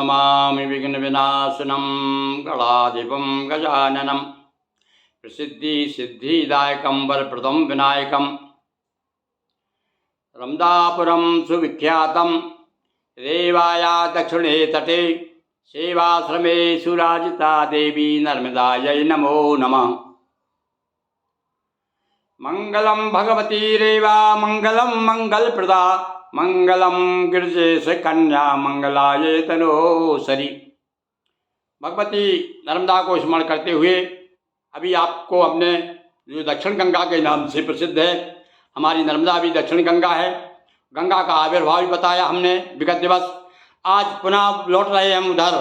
नमामि विघ्नविनाशनं गणाधिपं गजाननं प्रसिद्धिसिद्धिदायकं वरप्रदं विनायकं रमदापुरं सुविख्यातं रेवाया दक्षिणे तटे सेवाश्रमे सुराजिता देवी नर्मदायै नमो नमः। मंगलम भगवती रेवा मंगलम मंगलप्रदा मंगलम गिरिजेश कन्या मंगलाये तनोसरी। भगवती नर्मदा को स्मरण करते हुए अभी आपको हमने जो दक्षिण गंगा के नाम से प्रसिद्ध है, हमारी नर्मदा भी दक्षिण गंगा है, गंगा का आविर्भाव भी बताया हमने विगत दिवस। आज पुनः लौट रहे हम उधर,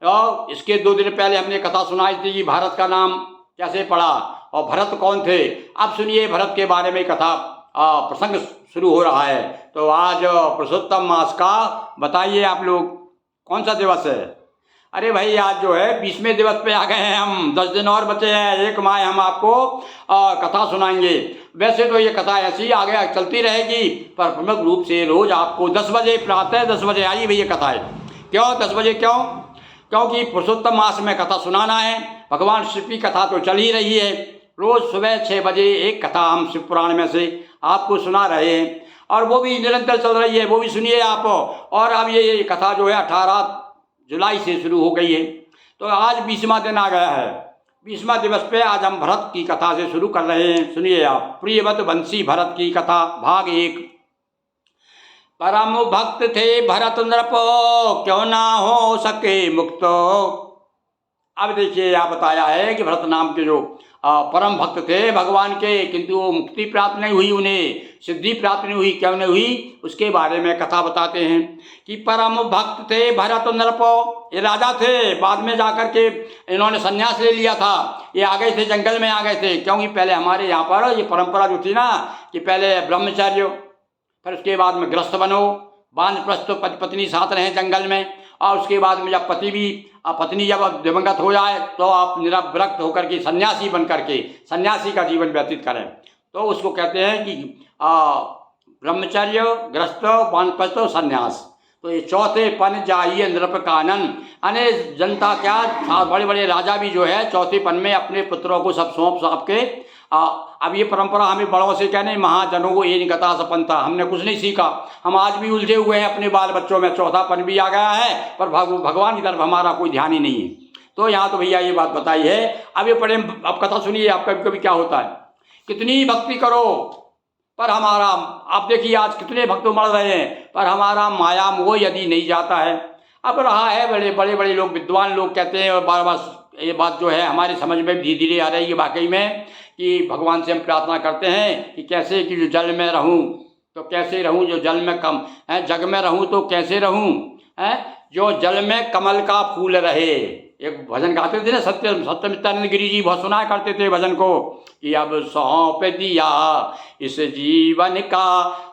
और इसके 2 दिन पहले हमने कथा सुनाई थी कि भारत का नाम कैसे पड़ा और भरत कौन थे। अब सुनिए भरत के बारे में कथा प्रसंग शुरू हो रहा है। तो आज पुरुषोत्तम मास का बताइए आप लोग कौन सा दिवस है। अरे भाई आज जो है 20वें दिवस पे आ गए हैं हम, 10 दिन और बचे हैं। 1 माह हम आपको कथा सुनाएंगे। वैसे तो ये कथा ऐसी आगे चलती रहेगी, पर प्रमुख रूप से रोज आपको 10 बजे प्रातः 10 बजे आई भैया कथा है। क्यों 10 बजे क्यों? क्योंकि पुरुषोत्तम मास में कथा सुनाना है। भगवान शिव की कथा तो चल ही रही है, रोज सुबह 6 बजे एक कथा हम शिव पुराण में से आपको सुना रहे हैं, और वो भी निरंतर चल रही है, वो भी सुनिए आप। और अब ये कथा जो है 18 जुलाई से शुरू हो गई है, तो आज 20वां दिन आ गया है। 20वां दिवस पे आज हम भरत की कथा से शुरू कर रहे हैं। सुनिए आप। प्रियवत बंसी भरत की कथा भाग 1। परम भक्त थे भरत नृपो, क्यों ना हो सके मुक्तो। अब देखिए यहाँ बताया है कि भरत नाम के जो परम भक्त थे भगवान के, किंतु वो मुक्ति प्राप्त नहीं हुई, उन्हें सिद्धि प्राप्त नहीं हुई। क्यों नहीं हुई उसके बारे में कथा बताते हैं कि परम भक्त थे भरत नृपो। ये राजा थे, बाद में जाकर के इन्होंने संन्यास ले लिया था। ये आ गए थे, जंगल में आ गए थे, क्योंकि पहले हमारे यहाँ पर ये परंपरा जो थी ना कि पहले ब्रह्मचर्य, फिर उसके बाद में गृहस्थ बनो, वानप्रस्थ पति पत्नी साथ रहें जंगल में, और उसके बाद में जब पत्नी जब दिवंगत हो जाए तो आप निरवृत्त होकर के सन्यासी बन करके सन्यासी का जीवन व्यतीत करें। तो उसको कहते हैं कि ब्रह्मचर्य, गृहस्थ, वानप्रस्थ, सन्यास। तो ये चौथे पन जाइए नृप कानन। अने जनता क्या, बड़े बड़े राजा भी जो है चौथे पन में अपने पुत्रों को सब सौंप के अब ये परंपरा हमें बड़ों से कहने, महाजनों को ये निकता सपनता, हमने कुछ नहीं सीखा। हम आज भी उलझे हुए हैं अपने बाल बच्चों में। चौथा पन भी आ गया है, पर भगवान की तरफ हमारा कोई ध्यान ही नहीं है। तो यहाँ तो भैया ये बात बताई है। अब ये पढ़े, अब कथा सुनिए। आप कभी कभी क्या होता है, कितनी भक्ति करो पर हमारा, आप देखिए आज कितने भक्त मर रहे हैं, पर हमारा माया मोह यदि नहीं जाता है। अब रहा है, बड़े बड़े लोग, विद्वान लोग कहते हैं, और बार बार ये बात जो है हमारे समझ में धीरे धीरे आ रही है वाकई में, कि भगवान से हम प्रार्थना करते हैं कि कैसे कि जो जल में रहूं तो कैसे रहूं, जो जल में कम है, जग में रहूं तो कैसे रहूं है, जो जल में कमल का फूल रहे। एक भजन गाते थे ना सत्यमित्रानंद गिरी जी, बहुत सुना करते थे भजन को, कि अब सौंप दिया इस जीवन का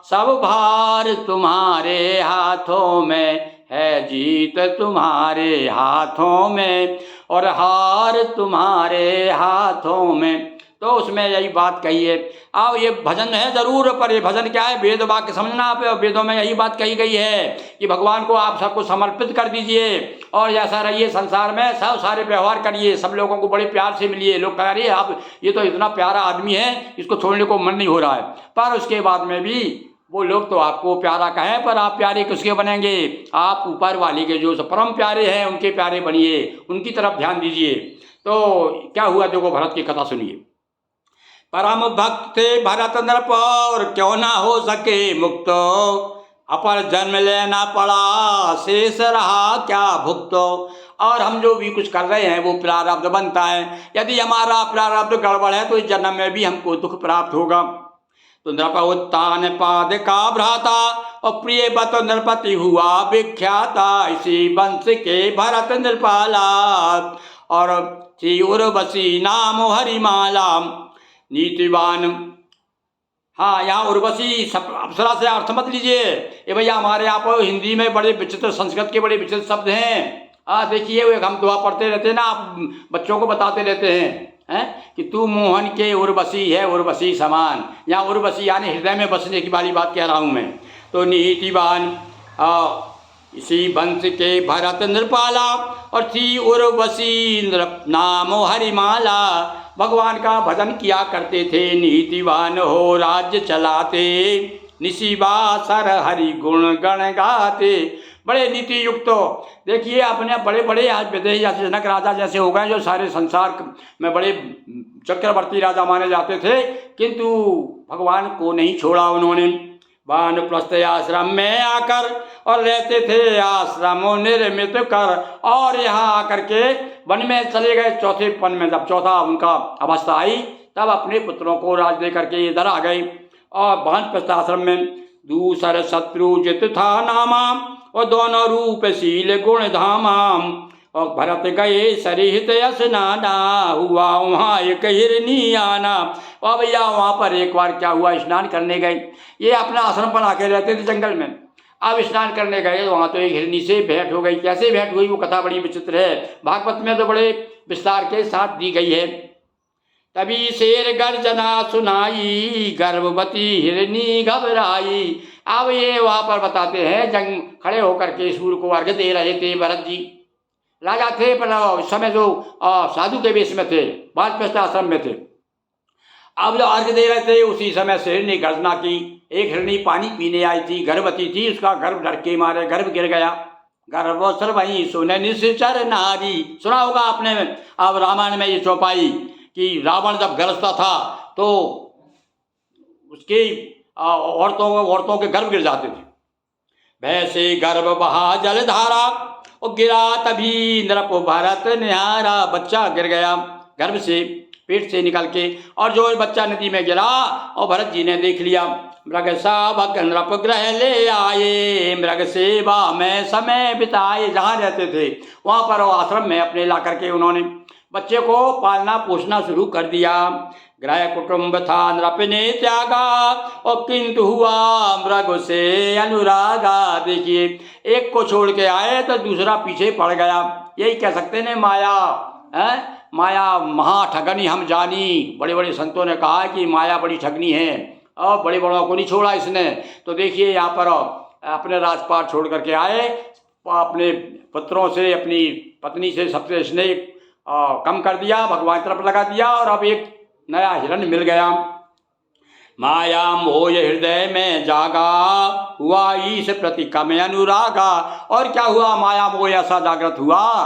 सब भार, तुम्हारे हाथों में है जीत तुम्हारे हाथों में, और हार तुम्हारे हाथों में। तो उसमें यही बात कही है। अब ये भजन है जरूर, पर ये भजन क्या है, वेद वाक्य समझना आप। वेदों में यही बात कही गई है कि भगवान को आप सबको समर्पित कर दीजिए, और ऐसा रहिए संसार में, सब सारे व्यवहार करिए, सब लोगों को बड़े प्यार से मिलिए। लोग कह रहे हैं आप ये तो इतना प्यारा आदमी है, इसको छोड़ने को मन नहीं हो रहा है। पर उसके बाद में भी वो लोग तो आपको प्यारा कहें, पर आप प्यारे किसके बनेंगे? आप ऊपर वाले के जो परम प्यारे हैं उनके प्यारे बनिए, उनकी तरफ ध्यान दीजिए। तो क्या हुआ, देखो भरत की कथा सुनिए। परम भक्त थे भरत नृप, और क्यों ना हो सके मुक्त, अपर जन्म लेना पड़ा, शेष रहा क्या भुक्त। और हम जो भी कुछ कर रहे हैं वो प्रारब्ध बनता है। यदि हमारा प्रारब्ध गड़बड़ है तो इस जन्म में भी हमको दुख प्राप्त होगा। तो नृप उत्तान पाद का भ्राता, और प्रिय बत नृपति हुआ विख्याता, इसी वंश के भरत नृपाला, और थी उर्वशी नाम हरिमाला नीतिवान। हाँ, यहाँ उर्वशी अप्सरा से अर्थ मत लीजिए। ये भैया हमारे यहाँ पर हिंदी में बड़े विचित्र, संस्कृत के बड़े विचित्र शब्द हैं। देखिए वो हम दुआ पढ़ते रहते हैं ना, आप बच्चों को बताते रहते हैं कि तू मोहन के उर्वशी है, उर्वशी समान। यहाँ उर्वशी यानी हृदय में बसने की वाली बात कह रहा हूँ मैं। तो नीतिवान इसी वंश के भरत नृपाला और थी उर्वशी नृप नामो हरिमाला। भगवान का भजन किया करते थे, नीतिवान हो राज्य चलाते, निशिबा सर हरि गुण गण गाते। बड़े नीति युक्त हो। देखिए अपने बड़े बड़े आज विदेही जैसे जनक राजा जैसे हो गए, जो सारे संसार में बड़े चक्रवर्ती राजा माने जाते थे, किंतु भगवान को नहीं छोड़ा उन्होंने। वानप्रस्थ आश्रम में आकर और रहते थे आश्रमों निर्मित कर, और यहाँ आकर के वन में चले गए। चौथे वन में जब चौथा उनका अवस्था आई, तब अपने पुत्रों को राज दे करके इधर आ गए। और वानप्रस्थ आश्रम में दूसर शत्रुजित था नामा, और दोनों रूपशील गुण धामा। और भरत गए सरिहित स्नाना, हुआ वहाँ एक हिरनी आना। और भैया वहाँ पर एक बार क्या हुआ, स्नान करने गए। ये अपना आश्रम बना के रहते थे जंगल में। अब स्नान करने गए तो वहाँ तो एक हिरनी से भेंट हो गई। कैसे भेंट हुई वो कथा बड़ी विचित्र है, भागवत में तो बड़े विस्तार के साथ दी गई है। तभी शेर गर्जना सुनाई, गर्भवती हिरनी घबराई। अब ये वहाँ पर बताते हैं जंग खड़े होकर के सूर्य को अर्घ्य दे रहे थे भरत जी। राजा थे पर उस समय जो साधु के वेश में थे, वानप्रस्थ आश्रम में थे। अब जो अर्घ्य दे रहे थे उसी समय शेर ने गर्जना की। एक हिरनी पानी पीने आई थी, गर्भवती थी, उसका गर्भ डर के मारे गर्भ गिर गया। गर्भोत्सर वहीं सुने निश्चर नारी। सुना होगा आपने अब रामायण में ये चौपाई कि रावण जब गरजता था तो उसकी औरतों के गर्भ गिर जाते थे। वैसे गर्भ बहा जलधारा, और गिरा तभी नृप भरत निहारा। बच्चा गिर गया गर्भ से, पेट से निकल के, और जो बच्चा नदी में गिरा और भरत जी ने देख लिया। मृग शावक नृप ग्रह ले आए, मृग सेवा में समय बिताए। जहाँ रहते थे वहाँ पर आश्रम में अपने ला करके उन्होंने बच्चे को पालना पोसना शुरू कर दिया। ग्रह कुटुंब था नृप ने त्यागा, और किंतु हुआ मृग से अनुरागा। देखिए एक को छोड़ के आए तो दूसरा पीछे पड़ गया। यही कह सकते हैं माया है, माया महाठगनी हम जानी। बड़े बड़े संतों ने कहा कि माया बड़ी ठगनी है, और बड़े बड़ों को नहीं छोड़ा इसने। तो देखिए यहाँ पर अपने राजपाट छोड़ करके आए, अपने पुत्रों से अपनी पत्नी से सबसे स्नेह कम कर दिया, भगवान की तरफ लगा दिया, और अब एक नया हिरण मिल गया। माया मोह हृदय में जागा, हुआ ईश प्रति कम अनुरागा। और क्या हुआ, माया मोह ऐसा जागृत हुआ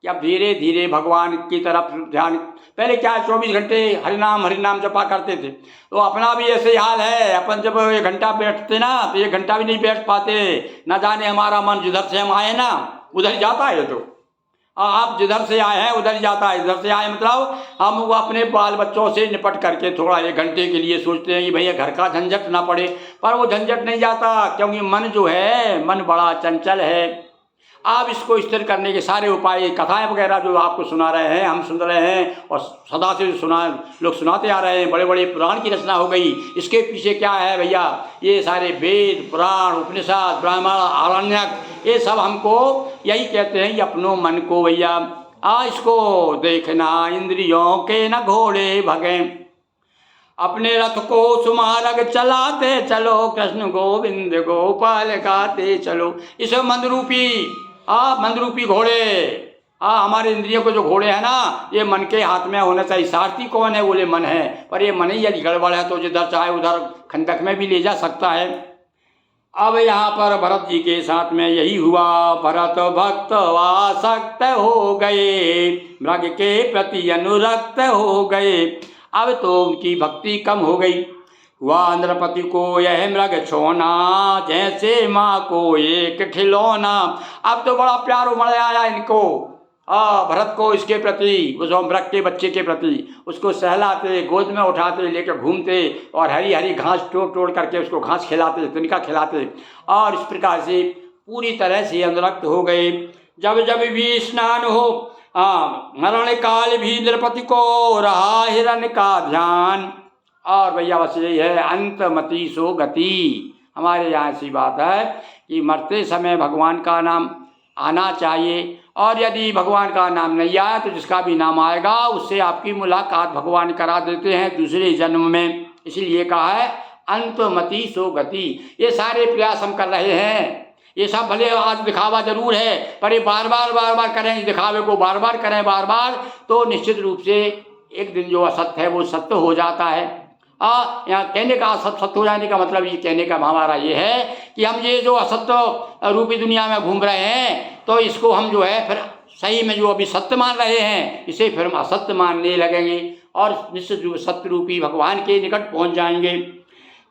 कि अब धीरे धीरे भगवान की तरफ ध्यान। पहले क्या 24 घंटे हरिनाम जपा करते थे, तो अपना भी ऐसे ही हाल है। अपन जब 1 घंटा बैठते ना तो 1 घंटा भी नहीं बैठ पाते। न जाने हमारा मन जिधर से हम आए ना उधर ही जाता है। तो आप जिधर से आए हैं उधर ही जाता है। इधर से आए मतलब हम वो अपने बाल बच्चों से निपट करके थोड़ा 1 घंटे के लिए सोचते हैं कि भैया घर का झंझट ना पड़े, पर वो झंझट नहीं जाता, क्योंकि मन जो है मन बड़ा चंचल है। आप इसको स्थिर करने के सारे उपाय, कथाएं वगैरह जो आपको सुना रहे हैं, हम सुन रहे हैं, और सदा से लोग सुनाते आ रहे हैं। बड़े बड़े पुराण की रचना हो गई। इसके पीछे क्या है भैया, ये सारे वेद पुराण उपनिषद ब्राह्मण आरण्यक, ये सब हमको यही कहते हैं कि अपनों मन को भैया इसको देखना, इंद्रियों के न घोड़े भगे, अपने रथ को सुमारग चलाते चलो, कृष्ण गोविंद गोपाल गाते चलो। इस मंदरूपी घोड़े, हमारे इंद्रियों को जो घोड़े हैं ना, ये मन के हाथ में होना चाहिए। सारथी कौन है, बोले मन है, पर ये मन ही यदि गड़बड़ है तो जिधर चाहे उधर खंडक में भी ले जा सकता है। अब यहाँ पर भरत जी के साथ में यही हुआ। भरत भक्त आसक्त हो गए, मृग के प्रति अनुरक्त हो गए। अब तो उनकी भक्ति कम हो गई। हुआ नृपति को यह मृग छोना, जैसे माँ को एक खिलौना। अब तो बड़ा प्यार उमड़ आया इनको, भरत को इसके प्रति, उस मृग के बच्चे के प्रति। उसको सहलाते, गोद में उठाते, लेकर घूमते, और हरी हरी घास तोड़ करके उसको घास खिलाते, तिनका खिलाते, और इस प्रकार से पूरी तरह से अनुरक्त हो गए। जब जब भी स्नान हो, मरण काल भी नृपति को रहा हिरण का ध्यान। और भैया बस यही है, अंतमति सो गति। हमारे यहाँ ऐसी बात है कि मरते समय भगवान का नाम आना चाहिए, और यदि भगवान का नाम नहीं आया तो जिसका भी नाम आएगा उससे आपकी मुलाकात भगवान करा देते हैं दूसरे जन्म में। इसीलिए कहा है अंतमति सो गति। ये सारे प्रयास हम कर रहे हैं, ये सब भले आज दिखावा जरूर है, पर ये बार बार करें, इस दिखावे को बार बार करें बार बार, तो निश्चित रूप से एक दिन जो असत्य है वो सत्य हो जाता है। यहाँ कहने का सत्य हो जाने का मतलब, ये कहने का हमारा ये है कि हम ये जो असत्य रूपी दुनिया में घूम रहे हैं, तो इसको हम जो है फिर सही में जो अभी सत्य मान रहे हैं, इसे फिर हम असत्य मानने लगेंगे और निश्चित रूप सत्य रूपी भगवान के निकट पहुंच जाएंगे।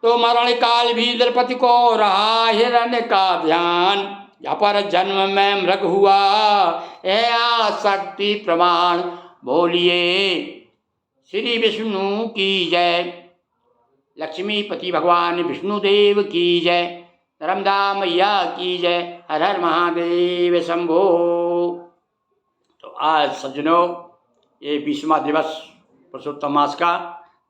तो मरण काल भी द्रौपदी को रहा हिरण्य का ध्यान, अपर जन्म में मृग हुआ है आसक्ति प्रमाण। बोलिए श्री विष्णु की जय, लक्ष्मीपति भगवान विष्णुदेव की जय, नर्मदा मैया की जय, हर हर महादेव शंभो। तो आज सज्जनों, ये 20वां दिवस पुरुषोत्तम मास का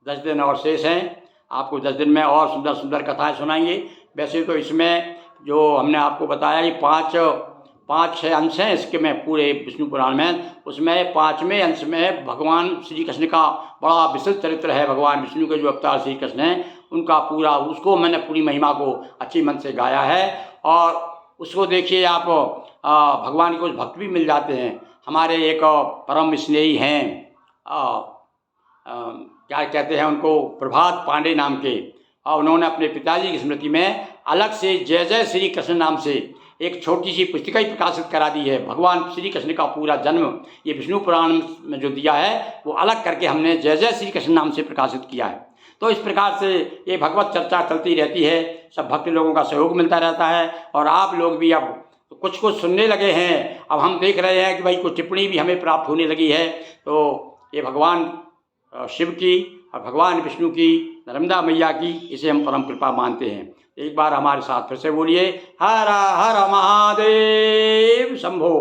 10 दिन और शेष हैं। आपको 10 दिन में और सुंदर सुंदर कथाएं सुनाएंगे। वैसे तो इसमें जो हमने आपको बताया ये 5-6 अंश हैं इसके में पूरे विष्णु पुराण में, उसमें 5वें अंश में भगवान श्री कृष्ण का बड़ा विस्तृत चरित्र है। भगवान विष्णु के जो अवतार श्री कृष्ण हैं उनका पूरा, उसको मैंने पूरी महिमा को अच्छी मन से गाया है और उसको देखिए आप, भगवान को भक्त भी मिल जाते हैं। हमारे एक परम स्नेही हैं, क्या कहते हैं उनको, प्रभात पांडे नाम के, और उन्होंने अपने पिताजी की स्मृति में अलग से जय जय श्री कृष्ण नाम से एक छोटी सी पुस्तिका ही प्रकाशित करा दी है। भगवान श्री कृष्ण का पूरा जन्म ये विष्णु पुराण में जो दिया है वो अलग करके हमने जय जय श्री कृष्ण नाम से प्रकाशित किया है। तो इस प्रकार से ये भगवत चर्चा चलती रहती है, सब भक्त लोगों का सहयोग मिलता रहता है और आप लोग भी अब कुछ सुनने लगे हैं। अब हम देख रहे हैं कि भाई कुछ टिप्पणी भी हमें प्राप्त होने लगी है। तो ये भगवान शिव की और भगवान विष्णु की, नर्मदा मैया की, इसे हम परम कृपा मानते हैं। एक बार हमारे साथ फिर से बोलिए हर हर महादेव शंभो।